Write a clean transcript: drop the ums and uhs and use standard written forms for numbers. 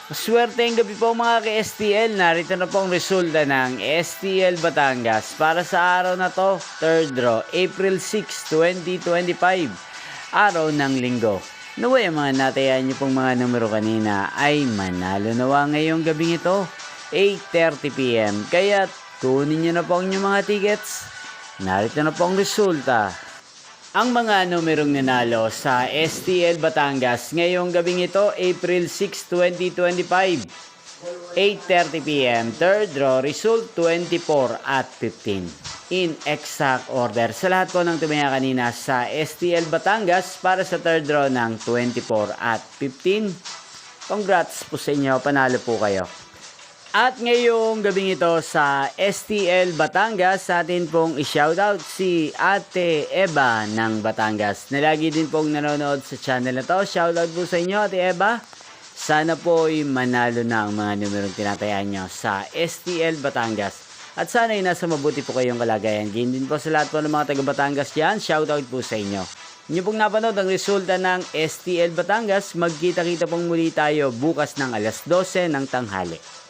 Maswerteng gabi po mga ka-STL. Narito na po ang resulta ng STL Batangas para sa araw na to, 3rd draw, April 6, 2025, araw ng linggo. Naway ang mga natayan niyo pong mga numero kanina ay manalo nawa ngayong gabing ito, 8:30 PM. Kaya kunin niyo na po ang inyong mga tickets. Narito na po ang resulta. Ang mga numerong nanalo sa STL Batangas ngayong gabing ito, April 6, 2025, 8:30 PM, 3rd draw, result 24 at 15. In exact order sa lahat po ng tumaya kanina sa STL Batangas para sa 3rd draw ng 24 at 15. Congrats po sa inyo, panalo po kayo. At ngayong gabing ito sa STL Batangas, sa atin pong i-shoutout si Ate Eva ng Batangas na lagi din pong nanonood sa channel na to. Shoutout po sa inyo, Ate Eva. Sana po ay manalo na ang mga numerong tinatayaan nyo sa STL Batangas. At sana ay nasa mabuti po kayong kalagayan. Ganyan din po sa lahat po ng mga taga Batangas dyan. Shoutout po sa inyo. Inyo pong napanood ang resulta ng STL Batangas. Magkita-kita pong muli tayo bukas ng alas 12 ng tanghali.